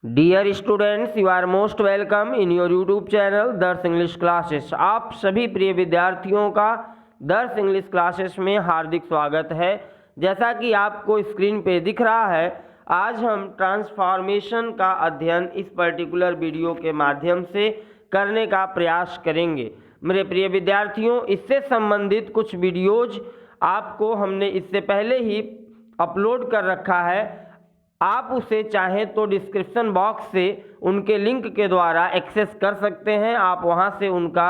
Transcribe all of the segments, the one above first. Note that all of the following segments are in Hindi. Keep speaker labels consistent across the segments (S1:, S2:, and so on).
S1: Dear students, you are most welcome in your YouTube channel Darsh English classes. आप सभी प्रिय विद्यार्थियों का दर्श इंग्लिश क्लासेस में हार्दिक स्वागत है। जैसा कि आपको स्क्रीन पे दिख रहा है, आज हम ट्रांसफॉर्मेशन का अध्ययन इस पर्टिकुलर वीडियो के माध्यम से करने का प्रयास करेंगे। मेरे प्रिय विद्यार्थियों, इससे संबंधित कुछ वीडियोज आपको हमने इससे पहले ही अपलोड कर रखा है। आप उसे चाहें तो डिस्क्रिप्शन बॉक्स से उनके लिंक के द्वारा एक्सेस कर सकते हैं। आप वहां से उनका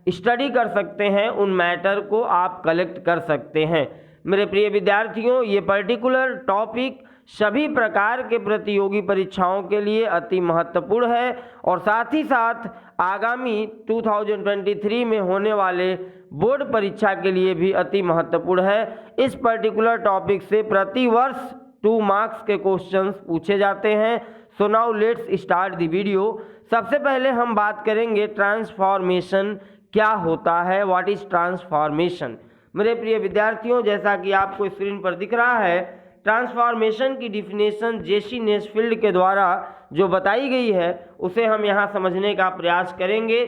S1: स्टडी कर सकते हैं, उन मैटर को आप कलेक्ट कर सकते हैं। मेरे प्रिय विद्यार्थियों, ये पर्टिकुलर टॉपिक सभी प्रकार के प्रतियोगी परीक्षाओं के लिए अति महत्वपूर्ण है और साथ ही साथ आगामी 2023 में होने वाले बोर्ड परीक्षा के लिए भी अति महत्वपूर्ण है। इस पर्टिकुलर टॉपिक से प्रतिवर्ष 2 मार्क्स के क्वेश्चंस पूछे जाते हैं। So now let's start the video. सबसे पहले हम बात करेंगे ट्रांसफॉर्मेशन क्या होता है, व्हाट इज ट्रांसफॉर्मेशन। मेरे प्रिय विद्यार्थियों, जैसा कि आपको स्क्रीन पर दिख रहा है, ट्रांसफॉर्मेशन की डिफिनेशन जेसी नेसफील्ड के द्वारा जो बताई गई है उसे हम यहाँ समझने का प्रयास करेंगे।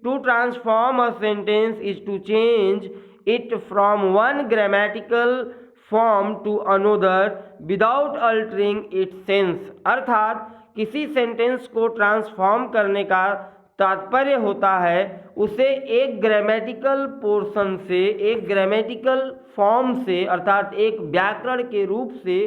S1: To transform a sentence is to change it from one grammatical form to another without altering its sense. अर्थात किसी सेंटेंस को ट्रांसफॉर्म करने का तात्पर्य होता है उसे एक ग्रामेटिकल पोर्शन से, एक ग्रामेटिकल फॉर्म से, अर्थात एक व्याकरण के रूप से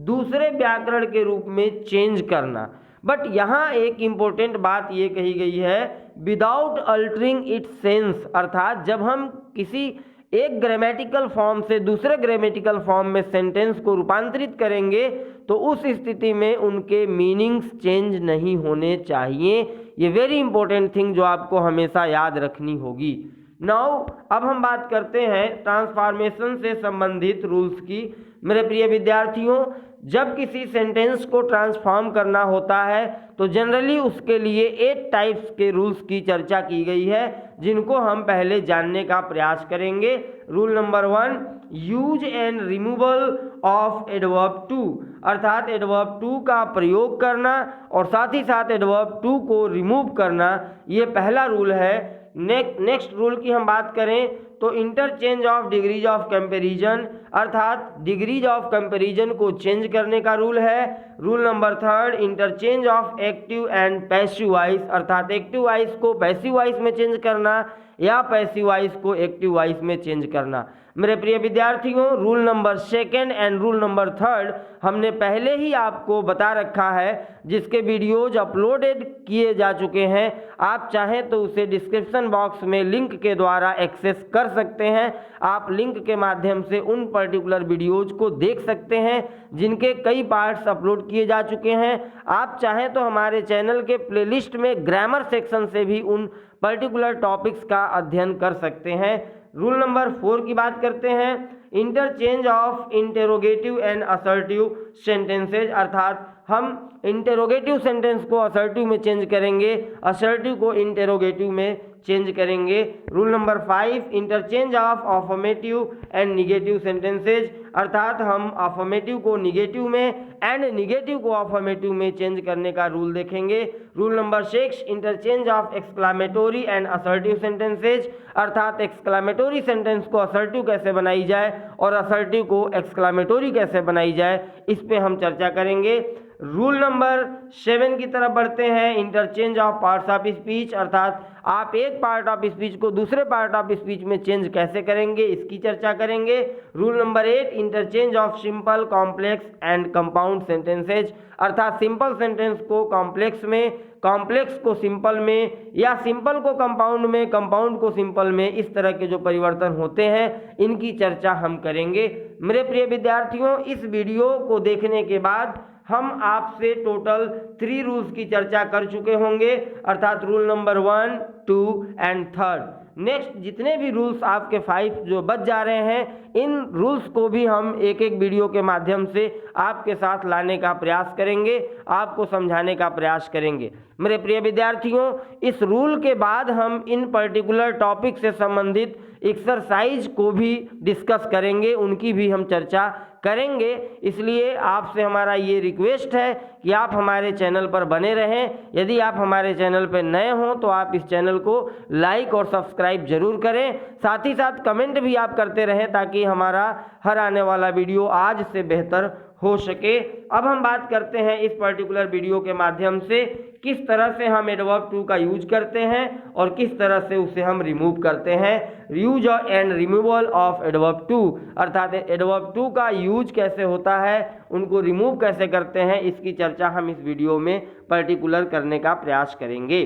S1: दूसरे व्याकरण के रूप में चेंज करना। बट यहाँ एक इम्पोर्टेंट बात ये कही गई है, विदाउट अल्टरिंग इट्स सेंस। अर्थात जब हम किसी एक ग्रामेटिकल फॉर्म से दूसरे ग्रामेटिकल फॉर्म में सेंटेंस को रूपांतरित करेंगे तो उस स्थिति में उनके मीनिंग्स चेंज नहीं होने चाहिए। ये वेरी इंपॉर्टेंट थिंग जो आपको हमेशा याद रखनी होगी। नाउ अब हम बात करते हैं ट्रांसफॉर्मेशन से संबंधित रूल्स की। मेरे प्रिय विद्यार्थियों, जब किसी सेंटेंस को ट्रांसफॉर्म करना होता है तो जनरली उसके लिए 8 टाइप्स के रूल्स की चर्चा की गई है, जिनको हम पहले जानने का प्रयास करेंगे। Rule number 1, use and removal of adverb too. अर्थात एडवर्ब टू का प्रयोग करना और साथ ही साथ एडवर्ब टू को रिमूव करना, ये पहला रूल है। नेक्स्ट रूल की हम बात करें तो interchange of degrees of comparison, अर्थात डिग्रीज ऑफ कंपैरिजन को चेंज करने का रूल है। Rule number 3, interchange of active and passive voice, अर्थात एक्टिव वॉइस को पैसिव वॉइस में चेंज करना या पैसिव वॉइस को एक्टिव वॉइस में चेंज करना। मेरे प्रिय विद्यार्थियों, rule number 2 and rule number 3 हमने पहले ही आपको बता रखा है, जिसके वीडियोज अपलोडेड किए जा चुके हैं। आप चाहें तो उसे डिस्क्रिप्शन बॉक्स में लिंक के द्वारा एक्सेस कर सकते हैं। आप लिंक के माध्यम से उन पर्टिकुलर वीडियोज को देख सकते हैं जिनके कई पार्ट्स अपलोड किए जा चुके हैं। आप चाहें तो हमारे चैनल के प्लेलिस्ट में ग्रामर सेक्शन से भी उन पर्टिकुलर टॉपिक्स का अध्ययन कर सकते हैं। रूल नंबर 4 की बात करते हैं, interchange of interrogative and assertive sentences. अर्थात हम इंटेरोगेटिव सेंटेंस को असर्टिव में चेंज करेंगे, असर्टिव को इंटेरोगेटिव में चेंज करेंगे। Rule number 5, interchange of affirmative and negative sentences. अर्थात हम अफर्मेटिव को निगेटिव में एंड निगेटिव को अफर्मेटिव में चेंज करने का रूल देखेंगे। Rule number 6, interchange of exclamatory and assertive sentences. अर्थात एक्सक्लामेटोरी सेंटेंस को असर्टिव कैसे बनाई जाए और असर्टिव को एक्सक्लामेटोरी कैसे बनाई जाए, इस पे हम चर्चा करेंगे। रूल नंबर 7 की तरफ बढ़ते हैं, interchange of parts of speech. अर्थात आप एक पार्ट ऑफ स्पीच को दूसरे पार्ट ऑफ स्पीच में चेंज कैसे करेंगे, इसकी चर्चा करेंगे। Rule number 8, interchange of simple, complex and compound sentences. अर्थात सिंपल सेंटेंस को कॉम्प्लेक्स में, कॉम्प्लेक्स को सिंपल में, या सिंपल को कंपाउंड में, कंपाउंड को सिंपल में, इस तरह के जो परिवर्तन होते हैं इनकी चर्चा हम करेंगे। मेरे प्रिय विद्यार्थियों, इस वीडियो को देखने के बाद हम आपसे टोटल 3 रूल्स की चर्चा कर चुके होंगे, अर्थात रूल नंबर 1, 2 एंड 3। नेक्स्ट जितने भी रूल्स आपके 5 जो बच जा रहे हैं, इन रूल्स को भी हम एक एक वीडियो के माध्यम से आपके साथ लाने का प्रयास करेंगे, आपको समझाने का प्रयास करेंगे। मेरे प्रिय विद्यार्थियों, इस रूल के बाद हम इन पर्टिकुलर टॉपिक से संबंधित एक्सरसाइज को भी डिस्कस करेंगे, उनकी भी हम चर्चा करेंगे। इसलिए आपसे हमारा ये रिक्वेस्ट है कि आप हमारे चैनल पर बने रहें। यदि आप हमारे चैनल पर नए हों तो आप इस चैनल को लाइक और सब्सक्राइब जरूर करें, साथ ही साथ कमेंट भी आप करते रहें ताकि हमारा हर आने वाला वीडियो आज से बेहतर हो सके। अब हम बात करते हैं इस पर्टिकुलर वीडियो के माध्यम से किस तरह से हम एडवर्ब टू का यूज करते हैं और किस तरह से उसे हम रिमूव करते हैं। Use and removal of adverb too, अर्थात एडवर्ब टू का यूज कैसे होता है, उनको रिमूव कैसे करते हैं, इसकी चर्चा हम इस वीडियो में पर्टिकुलर करने का प्रयास करेंगे।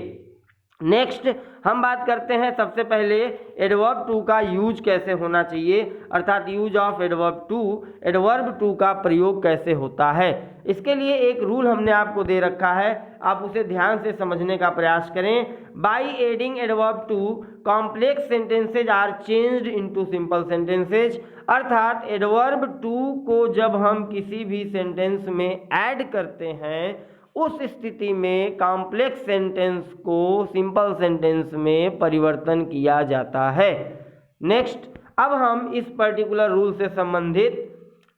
S1: नेक्स्ट हम बात करते हैं सबसे पहले एडवर्ब टू का यूज कैसे होना चाहिए, अर्थात use of adverb too, adverb too का प्रयोग कैसे होता है। इसके लिए एक रूल हमने आपको दे रखा है, आप उसे ध्यान से समझने का प्रयास करें। By adding adverb too complex sentences are changed into simple sentences, अर्थात एडवर्ब टू को जब हम किसी भी सेंटेंस में ऐड करते हैं उस स्थिति में कॉम्प्लेक्स सेंटेंस को सिंपल सेंटेंस में परिवर्तन किया जाता है। नेक्स्ट अब हम इस पर्टिकुलर रूल से संबंधित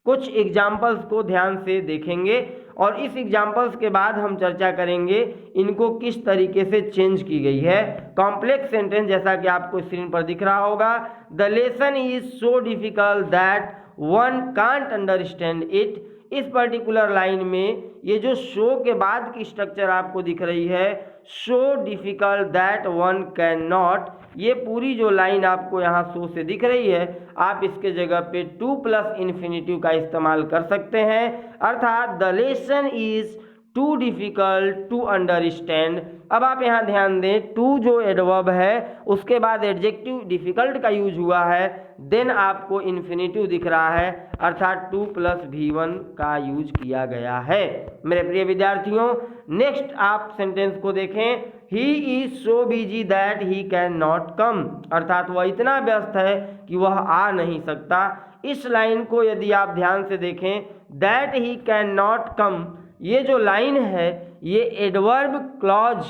S1: कुछ एग्जाम्पल्स को ध्यान से देखेंगे और इस एग्जाम्पल्स के बाद हम चर्चा करेंगे इनको किस तरीके से चेंज की गई है। कॉम्प्लेक्स सेंटेंस जैसा कि आपको स्क्रीन पर दिख रहा होगा, the lesson is so difficult that one can't understand it. इस पर्टिकुलर लाइन में ये जो शो के बाद की स्ट्रक्चर आपको दिख रही है, show difficult that one can not, ये पूरी जो लाइन आपको यहाँ शो से दिख रही है, आप इसके जगह पे टू प्लस इन्फिनिटिव का इस्तेमाल कर सकते हैं, अर्थात the lesson is too difficult to understand. अब आप यहाँ ध्यान दें, टू जो एडवर्ब है उसके बाद एडजेक्टिव डिफिकल्ट का यूज हुआ है, देन आपको इन्फिनिटिव दिख रहा है, अर्थात टू प्लस V1 का यूज किया गया है। मेरे प्रिय विद्यार्थियों, नेक्स्ट आप सेंटेंस को देखें, he is so busy that he can not come, अर्थात वह इतना व्यस्त है कि वह आ नहीं सकता। इस लाइन को यदि आप ध्यान से देखें, that he can not come, ये जो लाइन है ये एडवर्ब क्लॉज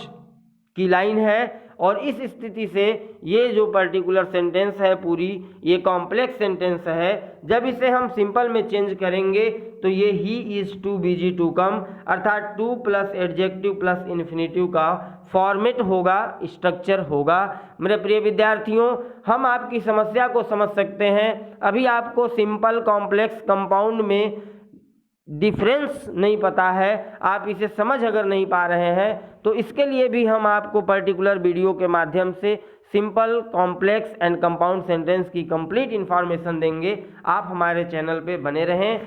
S1: की लाइन है और इस स्थिति से ये जो पर्टिकुलर सेंटेंस है पूरी ये कॉम्प्लेक्स सेंटेंस है। जब इसे हम सिंपल में चेंज करेंगे तो ये he is too busy to come, अर्थात to plus adjective plus infinitive का फॉर्मेट होगा, स्ट्रक्चर होगा। मेरे प्रिय विद्यार्थियों, हम आपकी समस्या को समझ सकते हैं। अभी आपको सिंपल कॉम्प्लेक्स कंपाउंड में डिफरेंस नहीं पता है, आप इसे समझ अगर नहीं पा रहे हैं तो इसके लिए भी हम आपको पर्टिकुलर वीडियो के माध्यम से simple, complex and compound sentence की कंप्लीट इन्फॉर्मेशन देंगे। आप हमारे चैनल पे बने रहें।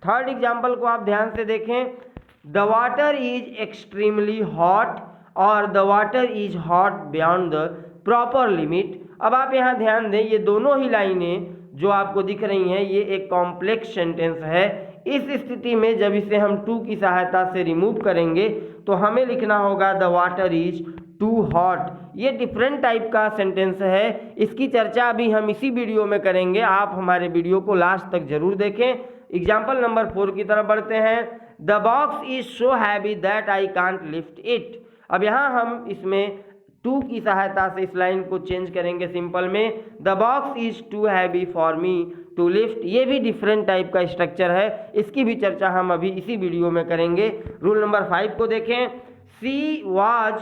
S1: थर्ड एग्जांपल को आप ध्यान से देखें, the water is extremely hot और the water is hot beyond the proper limit. अब आप यहाँ ध्यान दें, ये दोनों ही लाइनें जो आपको दिख रही हैं ये एक कॉम्प्लेक्स सेंटेंस है। इस स्थिति में जब इसे हम टू की सहायता से रिमूव करेंगे तो हमें लिखना होगा the water is too hot. ये डिफरेंट टाइप का सेंटेंस है, इसकी चर्चा अभी हम इसी वीडियो में करेंगे, आप हमारे वीडियो को लास्ट तक जरूर देखें। एग्जाम्पल नंबर 4 की तरफ बढ़ते हैं, the box is so heavy that I can't lift it. अब यहाँ हम इसमें टू की सहायता से इस लाइन को चेंज करेंगे सिंपल में, the box is too heavy for me to lift. ये भी डिफरेंट टाइप का स्ट्रक्चर है, इसकी भी चर्चा हम अभी इसी वीडियो में करेंगे। रूल नंबर 5 को देखें, she was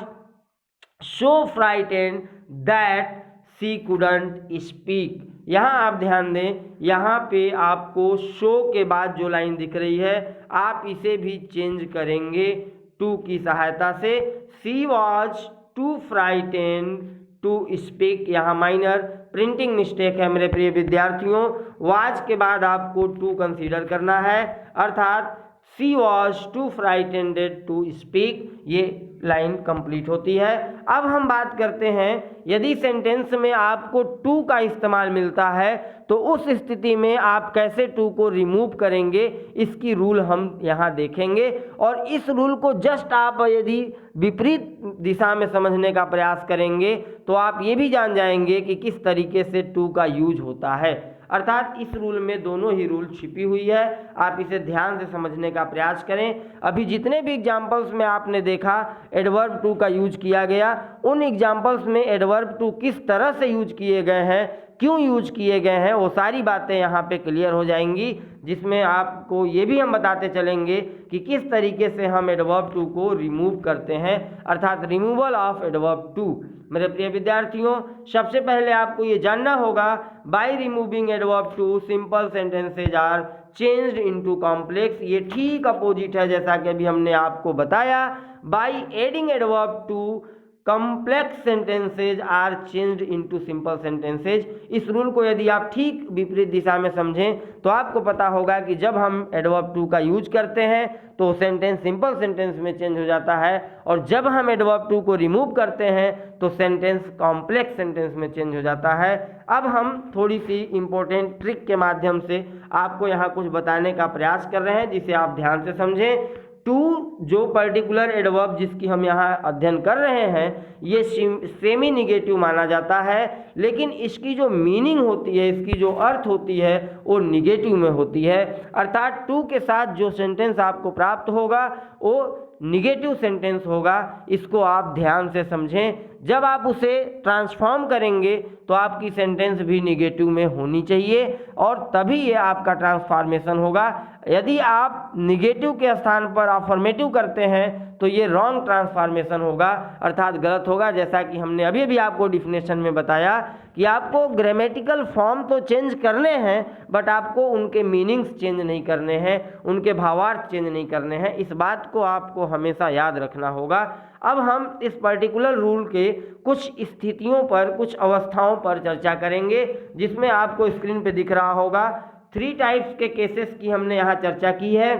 S1: so frightened that she couldn't speak. यहाँ आप ध्यान दें, यहाँ पे आपको शो के बाद जो लाइन दिख रही है आप इसे भी चेंज करेंगे टू की सहायता से। She was too frightened to speak, यहाँ माइनर प्रिंटिंग मिस्टेक है मेरे प्रिय विद्यार्थियों। वाज के बाद आपको टू कंसीडर करना है, अर्थात सी वॉज टू फ्राइटेंडेड टू स्पीक, ये लाइन कंप्लीट होती है। अब हम बात करते हैं, यदि सेंटेंस में आपको टू का इस्तेमाल मिलता है तो उस स्थिति में आप कैसे टू को रिमूव करेंगे, इसकी रूल हम यहाँ देखेंगे। और इस रूल को जस्ट आप यदि विपरीत दिशा में समझने का प्रयास करेंगे तो आप ये भी जान जाएंगे कि किस तरीके से टू का यूज होता है, अर्थात इस रूल में दोनों ही रूल छिपी हुई है, आप इसे ध्यान से समझने का प्रयास करें। अभी जितने भी एग्जाम्पल्स में आपने देखा एडवर्ब टू का यूज किया गया, उन एग्जाम्पल्स में एडवर्ब टू किस तरह से यूज किए गए हैं, क्यों यूज किए गए हैं, वो सारी बातें यहाँ पे क्लियर हो जाएंगी, जिसमें आपको ये भी हम बताते चलेंगे कि किस तरीके से हम एडवर्ब टू को रिमूव करते हैं, अर्थात रिमूवल ऑफ एडवर्ब टू। मेरे प्रिय विद्यार्थियों, सबसे पहले आपको ये जानना होगा, by removing adverb too simple sentences are changed into complex. ये ठीक अपोजिट है जैसा कि अभी हमने आपको बताया। By adding adverb too complex sentences are changed into simple sentences. इस रूल को यदि आप ठीक विपरीत दिशा में समझें तो आपको पता होगा कि जब हम एडवर्ब टू का यूज करते हैं तो सेंटेंस सिंपल सेंटेंस में चेंज हो जाता है, और जब हम एडवर्ब टू को रिमूव करते हैं तो सेंटेंस कॉम्प्लेक्स सेंटेंस में चेंज हो जाता है। अब हम थोड़ी सी इंपॉर्टेंट ट्रिक के माध्यम से आपको यहाँ कुछ बताने का प्रयास कर रहे हैं, जिसे आप ध्यान से समझें। टू जो पर्टिकुलर एडवर्ब जिसकी हम यहाँ अध्ययन कर रहे हैं, ये सेमी निगेटिव माना जाता है, लेकिन इसकी जो मीनिंग होती है, इसकी जो अर्थ होती है, वो निगेटिव में होती है। अर्थात टू के साथ जो सेंटेंस आपको प्राप्त होगा वो निगेटिव सेंटेंस होगा। इसको आप ध्यान से समझें। जब आप उसे ट्रांसफॉर्म करेंगे तो आपकी सेंटेंस भी निगेटिव में होनी चाहिए, और तभी ये आपका ट्रांसफॉर्मेशन होगा। यदि आप निगेटिव के स्थान पर अफर्मेटिव करते हैं तो ये रॉन्ग ट्रांसफॉर्मेशन होगा, अर्थात गलत होगा। जैसा कि हमने अभी अभी आपको डिफिनेशन में बताया कि आपको ग्रामेटिकल फॉर्म तो चेंज करने हैं, बट आपको उनके मीनिंग्स चेंज नहीं करने हैं, उनके भावार्थ चेंज नहीं करने हैं। इस बात को आपको हमेशा याद रखना होगा। अब हम इस पर्टिकुलर रूल के कुछ स्थितियों पर, कुछ अवस्थाओं पर चर्चा करेंगे, जिसमें आपको स्क्रीन पे दिख रहा होगा 3 टाइप्स के केसेस की हमने यहाँ चर्चा की है।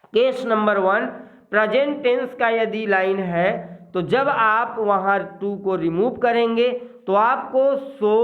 S1: केस नंबर 1, प्रेजेंट टेंस का यदि लाइन है तो जब आप वहाँ टू को रिमूव करेंगे तो आपको so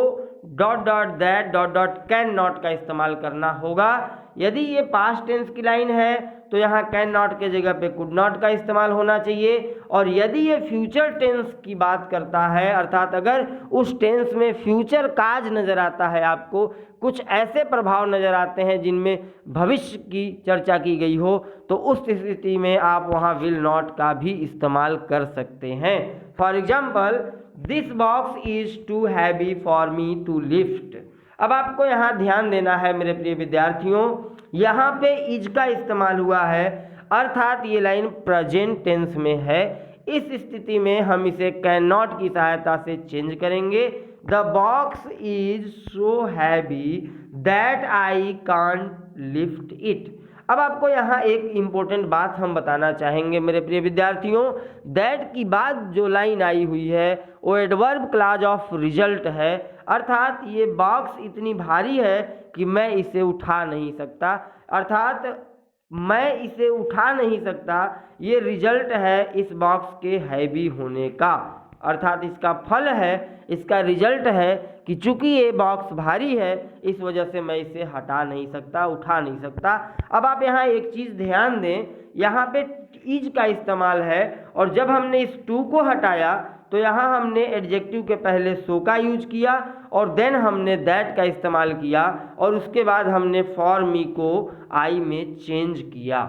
S1: dot dot that dot dot can not का इस्तेमाल करना होगा। यदि ये पास्ट टेंस की लाइन है तो यहाँ कैन नॉट के जगह पे कुड नॉट का इस्तेमाल होना चाहिए। और यदि ये फ्यूचर टेंस की बात करता है, अर्थात अगर उस टेंस में फ्यूचर काज नज़र आता है, आपको कुछ ऐसे प्रभाव नज़र आते हैं जिनमें भविष्य की चर्चा की गई हो, तो उस स्थिति में आप वहाँ विल नॉट का भी इस्तेमाल कर सकते हैं। For example, this box is too heavy for me to lift. अब आपको यहाँ ध्यान देना है मेरे प्रिय विद्यार्थियों, यहाँ पे इज का इस्तेमाल हुआ है, अर्थात ये लाइन प्रेजेंट टेंस में है। इस स्थिति में हम इसे कैन नॉट की सहायता से चेंज करेंगे। The box is so heavy that I can't lift it. अब आपको यहाँ एक इम्पोर्टेंट बात हम बताना चाहेंगे मेरे प्रिय विद्यार्थियों, दैट की बाद जो लाइन आई हुई है वो एडवर्ब क्लॉज ऑफ रिजल्ट है, अर्थात ये बॉक्स इतनी भारी है कि मैं इसे उठा नहीं सकता, अर्थात मैं इसे उठा नहीं सकता, ये रिजल्ट है इस बॉक्स के हैवी होने का, अर्थात इसका फल है, इसका रिजल्ट है कि चूंकि ये बॉक्स भारी है इस वजह से मैं इसे हटा नहीं सकता, उठा नहीं सकता। अब आप यहाँ एक चीज़ ध्यान दें, यहाँ पे इज का इस्तेमाल है, और जब हमने इस टू को हटाया तो यहाँ हमने एडजेक्टिव के पहले सो का यूज किया, और देन हमने दैट का इस्तेमाल किया, और उसके बाद हमने फॉर मी को आई में चेंज किया।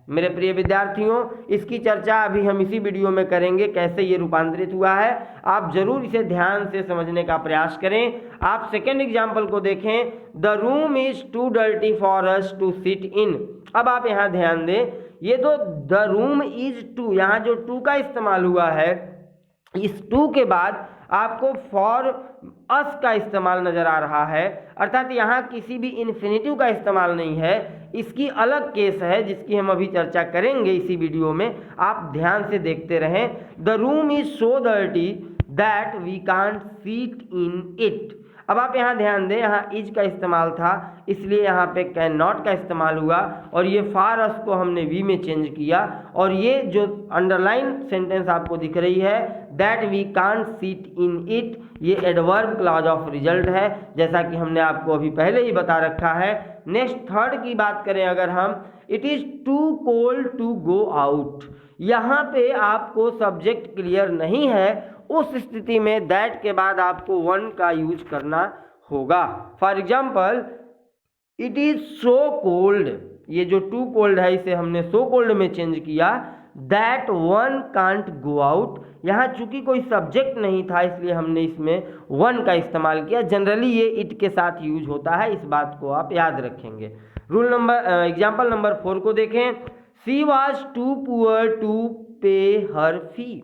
S1: मेरे प्रिय विद्यार्थियों, इसकी चर्चा अभी हम इसी वीडियो में करेंगे, कैसे ये रूपांतरित हुआ है। आप जरूर इसे ध्यान से समझने का प्रयास करें। आप सेकेंड एग्जाम्पल को देखें, the room is too dirty for us to sit in. अब आप यहाँ ध्यान दें, ये तो द रूम इज टू, यहाँ जो टू का इस्तेमाल हुआ है, इस टू के बाद आपको फॉर अस का इस्तेमाल नजर आ रहा है, अर्थात यहाँ किसी भी इन्फिनिटिव का इस्तेमाल नहीं है। इसकी अलग केस है जिसकी हम अभी चर्चा करेंगे इसी वीडियो में, आप ध्यान से देखते रहें। The room is so dirty that we can't sit in it. अब आप यहाँ ध्यान दें, यहाँ इज का इस्तेमाल था इसलिए यहाँ पे कैन नॉट का इस्तेमाल हुआ, और ये फार अस को हमने वी में चेंज किया, और ये जो अंडरलाइन सेंटेंस आपको दिख रही है that we can't sit in it, ये एडवर्ब क्लॉज ऑफ रिजल्ट है, जैसा कि हमने आपको अभी पहले ही बता रखा है। नेक्स्ट थर्ड की बात करें अगर हम, it is too cold to go out. यहाँ पे आपको सब्जेक्ट क्लियर नहीं है, उस स्थिति में दैट के बाद आपको वन का यूज करना होगा। For example, it is so cold, ये जो टू कोल्ड है इसे हमने सो कोल्ड में चेंज किया। That one can't go out. यहाँ चूंकि कोई सब्जेक्ट नहीं था इसलिए हमने इसमें वन का इस्तेमाल किया। जनरली ये इट के साथ यूज होता है, इस बात को आप याद रखेंगे। एग्जाम्पल नंबर 4 को देखें। She was too poor to pay her फी।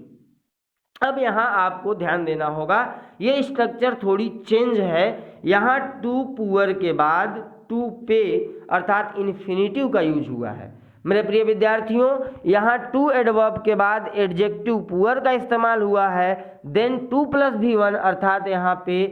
S1: अब यहाँ आपको ध्यान देना होगा, ये स्ट्रक्चर थोड़ी चेंज है। यहाँ टू पुअर के बाद टू पे अर्थात इन्फिनिटिव का यूज हुआ है। मेरे प्रिय विद्यार्थियों, यहाँ टू एडवर्ब के बाद एडजेक्टिव पुअर का इस्तेमाल हुआ है। देन टू प्लस V1 अर्थात यहाँ पे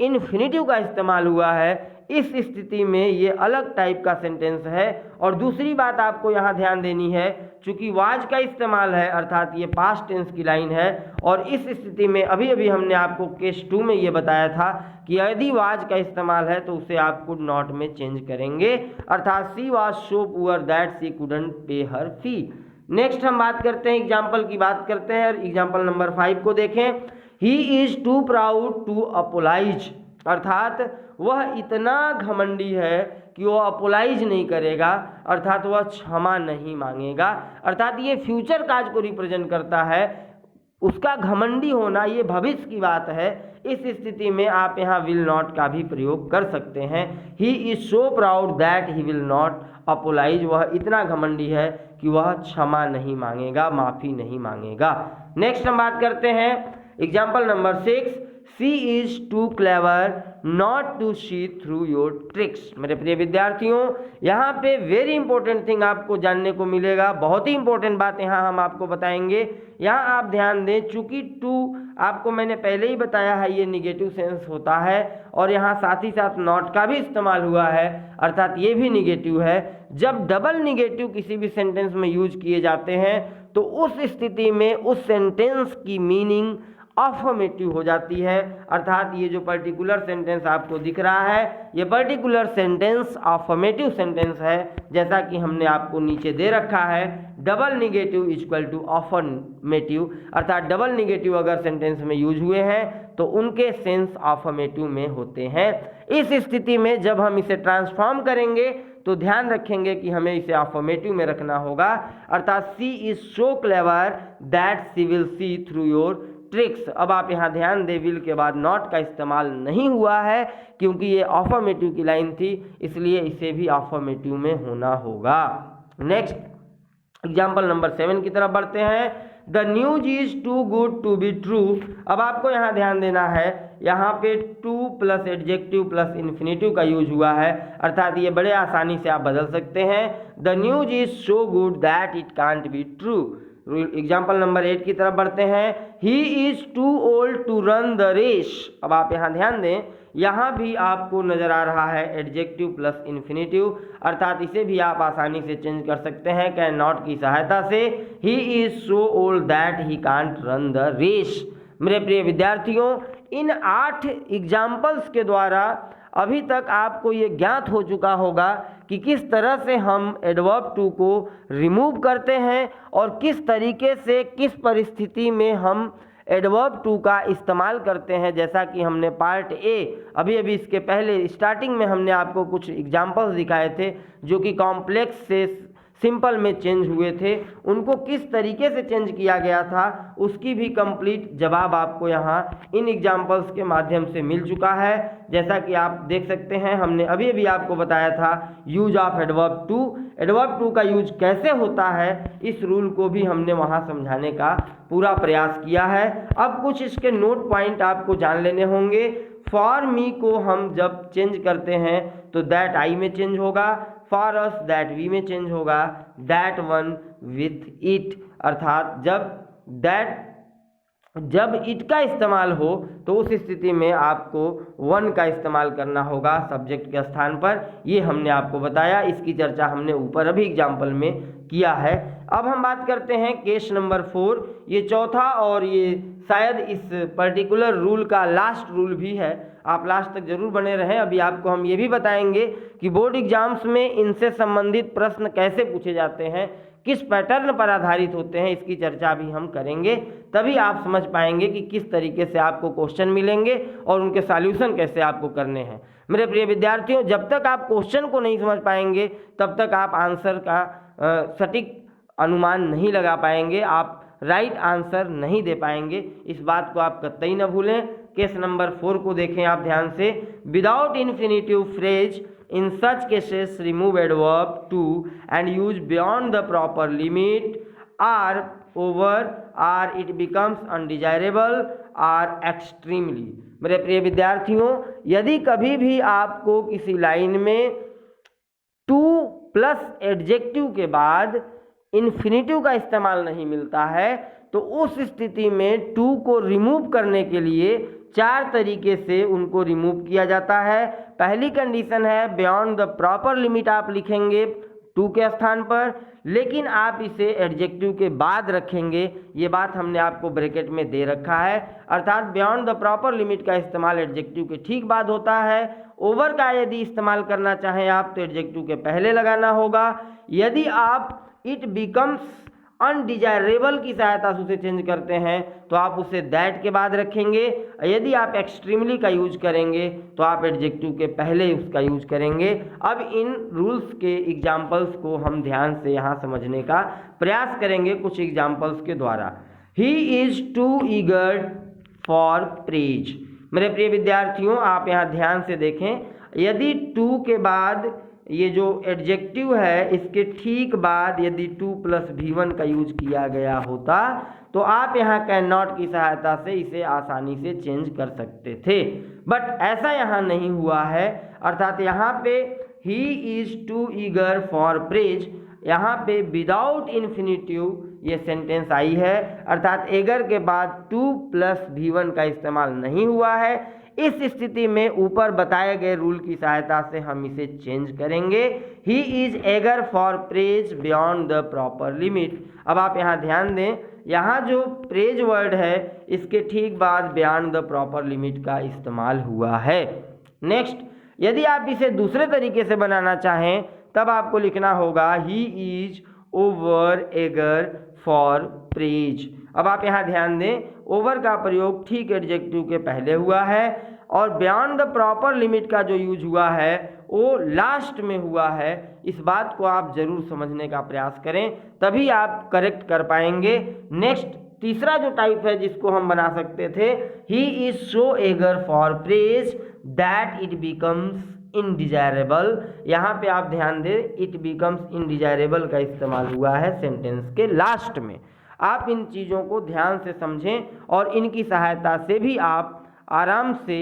S1: इन्फिनिटिव का इस्तेमाल हुआ है। इस स्थिति में ये अलग टाइप का सेंटेंस है। और दूसरी बात आपको यहाँ ध्यान देनी है, चूंकि वाज का इस्तेमाल है अर्थात ये पास्ट टेंस की लाइन है। और इस स्थिति में अभी अभी हमने आपको केस 2 में ये बताया था कि यदि वाज का इस्तेमाल है तो उसे आप कुड नॉट में चेंज करेंगे, अर्थात she was so poor that she couldn't पे हर फी। नेक्स्ट हम बात करते हैं, एग्जाम्पल की बात करते हैं। एग्जाम्पल नंबर 5 को देखें। He is too proud to apologise, अर्थात वह इतना घमंडी है कि वह अपोलाइज नहीं करेगा, अर्थात वह क्षमा नहीं मांगेगा। अर्थात ये फ्यूचर काज को रिप्रेजेंट करता है। उसका घमंडी होना ये भविष्य की बात है। इस स्थिति में आप यहाँ विल नॉट का भी प्रयोग कर सकते हैं। He is so proud that he will not apologise, वह इतना घमंडी है कि वह क्षमा नहीं मांगेगा, माफ़ी नहीं मांगेगा। नेक्स्ट हम बात करते हैं example number 6। She is too clever not to see through your tricks. मेरे प्रिय विद्यार्थियों, यहाँ पे वेरी इंपॉर्टेंट थिंग आपको जानने को मिलेगा। बहुत ही इंपॉर्टेंट बात यहाँ हम आपको बताएंगे। यहाँ आप ध्यान दें, चूंकि टू आपको मैंने पहले ही बताया है ये निगेटिव सेंस होता है, और यहाँ साथ ही साथ नॉट का भी इस्तेमाल हुआ है, अर्थात ये भी निगेटिव है। जब डबल निगेटिव किसी भी सेंटेंस में यूज किए जाते हैं तो उस स्थिति में उस सेंटेंस की मीनिंग अफर्मेटिव हो जाती है। अर्थात ये जो पर्टिकुलर सेंटेंस आपको दिख रहा है, ये पर्टिकुलर सेंटेंस अफर्मेटिव सेंटेंस है, जैसा कि हमने आपको नीचे दे रखा है। Double negative equal to affirmative, अर्थात डबल निगेटिव अगर सेंटेंस में यूज हुए हैं तो उनके सेंस अफर्मेटिव में होते हैं। इस स्थिति में जब हम इसे ट्रांसफॉर्म करेंगे तो ध्यान रखेंगे कि हमें इसे अफर्मेटिव में रखना होगा, अर्थात she is so clever that she will see through your tricks. अब आप यहाँ ध्यान दें, विल के बाद नॉट का इस्तेमाल नहीं हुआ है क्योंकि ये अफर्मेटिव की लाइन थी, इसलिए इसे भी अफर्मेटिव में होना होगा। नेक्स्ट एग्जाम्पल नंबर 7 की तरफ बढ़ते हैं। The news is too good to be true. अब आपको यहाँ ध्यान देना है, यहाँ पे too plus adjective plus infinitive का यूज हुआ है, अर्थात ये बड़े आसानी से आप बदल सकते हैं। The news is so good that it can't be true. Example number 8 की तरफ बढ़ते हैं। He is too old to run the race. अब आप यहाँ ध्यान दें, यहाँ भी आपको नजर आ रहा है एडजेक्टिव प्लस इन्फिनेटिव, अर्थात इसे भी आप आसानी से चेंज कर सकते हैं कैन नॉट की सहायता से। He is so old that he can't run the race. मेरे प्रिय विद्यार्थियों, इन 8 एग्जाम्पल्स के द्वारा अभी तक आपको ये ज्ञात हो चुका होगा कि किस तरह से हम एडवर्ब टू को रिमूव करते हैं और किस तरीके से किस परिस्थिति में हम एडवर्ब टू का इस्तेमाल करते हैं। जैसा कि हमने पार्ट ए अभी इसके पहले स्टार्टिंग में हमने आपको कुछ एग्जाम्पल्स दिखाए थे जो कि कॉम्प्लेक्स से सिंपल में चेंज हुए थे, उनको किस तरीके से चेंज किया गया था उसकी भी कंप्लीट जवाब आपको यहाँ इन एग्जाम्पल्स के माध्यम से मिल चुका है। जैसा कि आप देख सकते हैं, हमने अभी आपको बताया था use of adverb too. Adverb too का यूज कैसे होता है, इस रूल को भी हमने वहाँ समझाने का पूरा प्रयास किया है। अब कुछ इसके नोट पॉइंट आपको जान लेने होंगे। फॉर मी को हम जब चेंज करते हैं तो दैट आई में चेंज होगा, फॉर अस दैट वी में चेंज होगा, दैट वन विथ इट, अर्थात जब इट का इस्तेमाल हो तो उस स्थिति में आपको वन का इस्तेमाल करना होगा सब्जेक्ट के स्थान पर। ये हमने आपको बताया, इसकी चर्चा हमने ऊपर अभी एग्जाम्पल में किया है। अब हम बात करते हैं केस नंबर 4। ये चौथा और ये शायद इस पर्टिकुलर रूल का लास्ट रूल भी है, आप लास्ट तक जरूर बने रहें। अभी आपको हम ये भी बताएंगे कि बोर्ड एग्जाम्स में इनसे संबंधित प्रश्न कैसे पूछे जाते हैं, किस पैटर्न पर आधारित होते हैं, इसकी चर्चा भी हम करेंगे। तभी आप समझ पाएंगे कि किस तरीके से आपको क्वेश्चन मिलेंगे और उनके सॉल्यूशन कैसे आपको करने हैं। मेरे प्रिय विद्यार्थियों, जब तक आप क्वेश्चन को नहीं समझ पाएंगे तब तक आप आंसर का सटीक अनुमान नहीं लगा पाएंगे, आप राइट आंसर नहीं दे पाएंगे। इस बात को आप कतई न भूलें। केस नंबर 4 को देखें आप ध्यान से। Without infinitive phrase in such cases remove adverb too and use beyond the proper limit or over or it becomes undesirable or extremely. मेरे प्रिय विद्यार्थियों, यदि कभी भी आपको किसी लाइन में टू प्लस एडजेक्टिव के बाद इन्फिनिटिव का इस्तेमाल नहीं मिलता है तो उस स्थिति में टू को रिमूव करने के लिए 4 तरीके से उनको रिमूव किया जाता है। पहली कंडीशन है बियॉन्ड द प्रॉपर लिमिट आप लिखेंगे टू के स्थान पर, लेकिन आप इसे एडजेक्टिव के बाद रखेंगे। ये बात हमने आपको ब्रैकेट में दे रखा है, अर्थात बियॉन्ड द प्रॉपर लिमिट का इस्तेमाल एडजेक्टिव के ठीक बाद होता है। ओवर का यदि इस्तेमाल करना चाहें आप तो एडजेक्टिव के पहले लगाना होगा। यदि आप इट बिकम्स अनडिजायरेबल की सहायता से उसे चेंज करते हैं तो आप उसे दैट के बाद रखेंगे। यदि आप एक्सट्रीमली का यूज करेंगे तो आप एडजेक्टिव के पहले उसका यूज करेंगे। अब इन रूल्स के एग्जाम्पल्स को हम ध्यान से यहाँ समझने का प्रयास करेंगे कुछ एग्जाम्पल्स के द्वारा। He is too eager for praise. मेरे प्रिय विद्यार्थियों, आप यहाँ ध्यान से देखें, यदि टू के बाद ये जो एडजेक्टिव है इसके ठीक बाद यदि 2 + V1 का यूज किया गया होता तो आप यहाँ कैन नॉट की सहायता से इसे आसानी से चेंज कर सकते थे, बट ऐसा यहाँ नहीं हुआ है। अर्थात यहाँ पे he is too eager for praise, यहाँ पे विदाउट इन्फिनिटिव ये सेंटेंस आई है, अर्थात एगर के बाद 2 + V1 का इस्तेमाल नहीं हुआ है। इस स्थिति में ऊपर बताए गए रूल की सहायता से हम इसे चेंज करेंगे। He is eager for praise beyond the proper limit. अब आप यहाँ ध्यान दें, यहाँ जो प्रेज वर्ड है इसके ठीक बाद बियॉन्ड द प्रॉपर लिमिट का इस्तेमाल हुआ है। नेक्स्ट, यदि आप इसे दूसरे तरीके से बनाना चाहें तब आपको लिखना होगा he is over eager for praise. अब आप यहाँ ध्यान दें, ओवर का प्रयोग ठीक एडजेक्टिव के पहले हुआ है और बियॉन्ड द प्रॉपर लिमिट का जो यूज हुआ है वो लास्ट में हुआ है। इस बात को आप जरूर समझने का प्रयास करें, तभी आप करेक्ट कर पाएंगे। नेक्स्ट, तीसरा जो टाइप है जिसको हम बना सकते थे, he is so eager for praise that it becomes undesirable. यहाँ पे आप ध्यान दें, इट बिकम्स इनडिजायरेबल का इस्तेमाल हुआ है सेंटेंस के लास्ट में। आप इन चीज़ों को ध्यान से समझें और इनकी सहायता से भी आप आराम से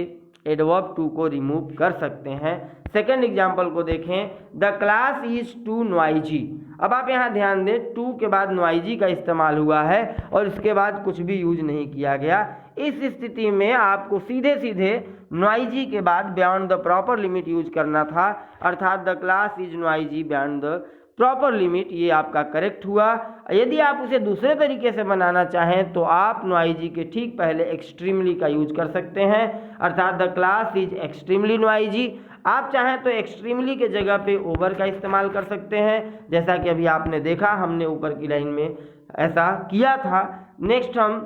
S1: एडवर्ब टू को रिमूव कर सकते हैं। सेकेंड एग्जाम्पल को देखें, the class is too noisy. अब आप यहाँ ध्यान दें, टू के बाद नॉइजी का इस्तेमाल हुआ है और इसके बाद कुछ भी यूज नहीं किया गया। इस स्थिति में आपको सीधे सीधे नॉइजी के बाद beyond the proper limit use करना था, अर्थात the class is noisy beyond the proper limit. ये आपका करेक्ट हुआ। यदि आप उसे दूसरे तरीके से बनाना चाहें तो आप नॉइजी के ठीक पहले एक्सट्रीमली का यूज कर सकते हैं, अर्थात the class is extremely noisy. आप चाहें तो एक्सट्रीमली के जगह पे ओवर का इस्तेमाल कर सकते हैं, जैसा कि अभी आपने देखा हमने ऊपर की लाइन में ऐसा किया था। नेक्स्ट, हम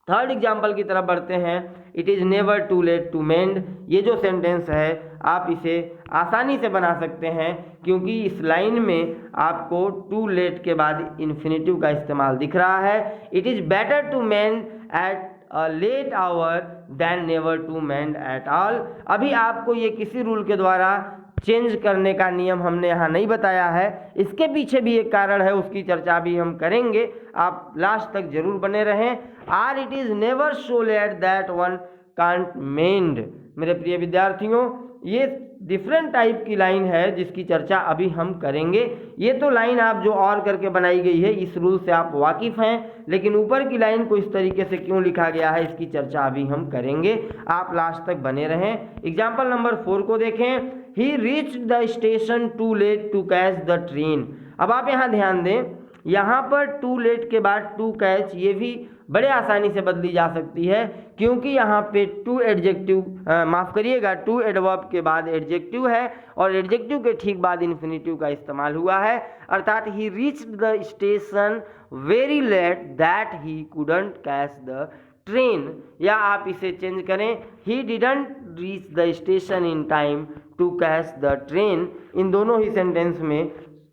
S1: थर्ड एग्जाम्पल की तरफ बढ़ते हैं। It is never too late to mend. ये जो सेंटेंस है आप इसे आसानी से बना सकते हैं क्योंकि इस लाइन में आपको टू लेट के बाद इन्फिनिटिव का इस्तेमाल दिख रहा है। It is better to mend at a late hour than never to mend at all. अभी आपको ये किसी रूल के द्वारा चेंज करने का नियम हमने यहाँ नहीं बताया है, इसके पीछे भी एक कारण है, उसकी चर्चा भी हम करेंगे। आप लास्ट तक जरूर बने रहें। Or it is never so late that one can't mend. मेरे प्रिय विद्यार्थियों, ये डिफरेंट टाइप की लाइन है जिसकी चर्चा अभी हम करेंगे। ये तो लाइन आप जो और करके बनाई गई है इस रूल से आप वाकिफ़ हैं, लेकिन ऊपर की लाइन को इस तरीके से क्यों लिखा गया है इसकी चर्चा अभी हम करेंगे। आप लास्ट तक बने रहें। एग्जाम्पल नंबर 4 को देखें। He reached the station too late to catch the train. अब आप यहाँ ध्यान दें, यहाँ पर टू लेट के बाद टू कैच ये भी बड़े आसानी से बदली जा सकती है क्योंकि यहाँ पे टू एडजेक्टिव माफ़ करिएगा टू एडवर्ब के बाद एडजेक्टिव है और एडजेक्टिव के ठीक बाद इन्फिनिटिव का इस्तेमाल हुआ है, अर्थात he reached the station very late that he couldn't catch the train. या आप इसे चेंज करें, he didn't reach the station in time to catch the train. इन दोनों ही सेंटेंस में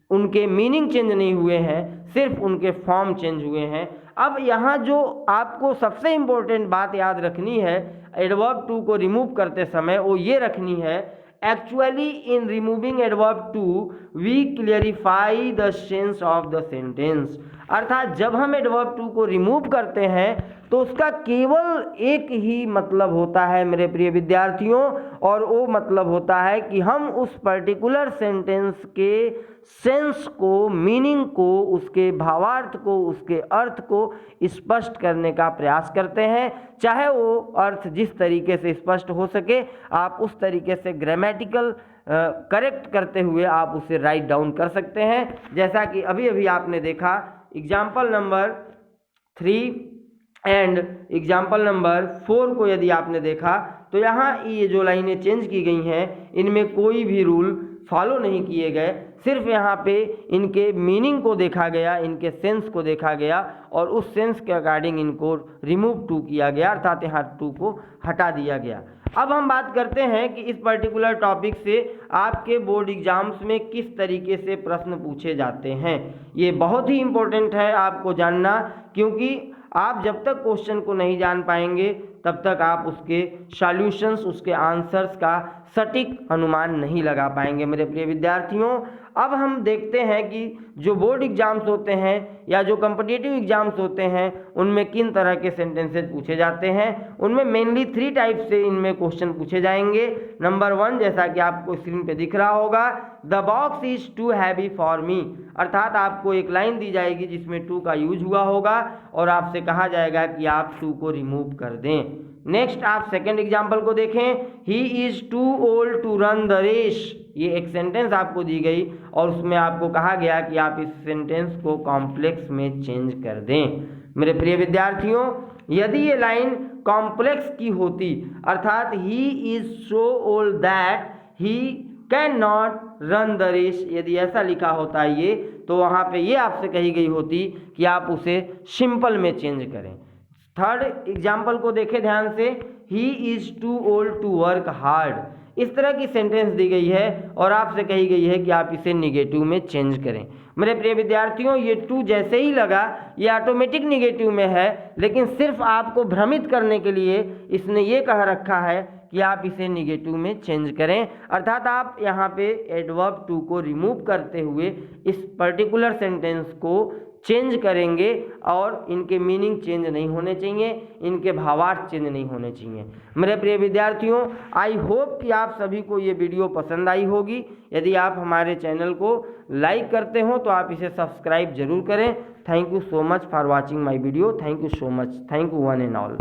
S1: उनके मीनिंग चेंज नहीं हुए हैं, सिर्फ उनके फॉर्म चेंज हुए हैं। अब यहाँ जो आपको सबसे इम्पोर्टेंट बात याद रखनी है एडवर्ब टू को रिमूव करते समय, वो ये रखनी है, actually in removing adverb too we clarify the sense of the sentence. अर्थात जब हम एडवर्ब टू को रिमूव करते हैं तो उसका केवल एक ही मतलब होता है मेरे प्रिय विद्यार्थियों, और वो मतलब होता है कि हम उस पर्टिकुलर सेंटेंस के सेंस को, मीनिंग को, उसके भावार्थ को, उसके अर्थ को स्पष्ट करने का प्रयास करते हैं। चाहे वो अर्थ जिस तरीके से स्पष्ट हो सके, आप उस तरीके से ग्रामेटिकल करेक्ट करते हुए आप उसे राइट डाउन कर सकते हैं। जैसा कि अभी अभी आपने देखा example number 3 and example number 4 को यदि आपने देखा तो यहाँ ये जो लाइनें चेंज की गई हैं इनमें कोई भी रूल फॉलो नहीं किए गए, सिर्फ यहाँ पे इनके मीनिंग को देखा गया, इनके सेंस को देखा गया और उस सेंस के अकॉर्डिंग इनको रिमूव टू किया गया, अर्थात यहाँ टू को हटा दिया गया। अब हम बात करते हैं कि इस पर्टिकुलर टॉपिक से आपके बोर्ड एग्जाम्स में किस तरीके से प्रश्न पूछे जाते हैं। ये बहुत ही इम्पोर्टेंट है आपको जानना, क्योंकि आप जब तक क्वेश्चन को नहीं जान पाएंगे तब तक आप उसके सॉल्यूशंस, उसके आंसर्स का सटीक अनुमान नहीं लगा पाएंगे मेरे प्रिय विद्यार्थियों। अब हम देखते हैं कि जो बोर्ड एग्जाम्स होते हैं या जो कॉम्पिटिटिव एग्जाम्स होते हैं उनमें किन तरह के सेंटेंसेस पूछे जाते हैं। उनमें मेनली 3 टाइप से इनमें क्वेश्चन पूछे जाएंगे। नंबर 1, जैसा कि आपको स्क्रीन पे दिख रहा होगा, the box is too heavy for me, अर्थात आपको एक लाइन दी जाएगी जिसमें टू का यूज हुआ होगा और आपसे कहा जाएगा कि आप टू को रिमूव कर दें। नेक्स्ट आप सेकेंड एग्जाम्पल को देखें, he is too old to run the race. ये एक सेंटेंस आपको दी गई और उसमें आपको कहा गया कि आप इस सेंटेंस को कॉम्प्लेक्स में चेंज कर दें। मेरे प्रिय विद्यार्थियों, यदि ये लाइन कॉम्प्लेक्स की होती, अर्थात he is so old that he can not run the race, यदि ऐसा लिखा होता ये, तो वहाँ पे ये आपसे कही गई होती कि आप उसे सिंपल में चेंज करें। थर्ड एग्जाम्पल को देखें ध्यान से, he is too old to work hard. इस तरह की सेंटेंस दी गई है और आपसे कही गई है कि आप इसे निगेटिव में चेंज करें। मेरे प्रिय विद्यार्थियों, ये टू जैसे ही लगा ये ऑटोमेटिक निगेटिव में है, लेकिन सिर्फ आपको भ्रमित करने के लिए इसने ये कह रखा है कि आप इसे निगेटिव में चेंज करें। अर्थात आप यहाँ पे एडवर्ब टू को रिमूव करते हुए इस पर्टिकुलर सेंटेंस को चेंज करेंगे और इनके मीनिंग चेंज नहीं होने चाहिए, इनके भावार्थ चेंज नहीं होने चाहिए। मेरे प्रिय विद्यार्थियों, आई होप कि आप सभी को ये वीडियो पसंद आई होगी। यदि आप हमारे चैनल को लाइक करते हो तो आप इसे सब्सक्राइब जरूर करें। Thank you so much for watching my video. Thank you so much. Thank you one and all.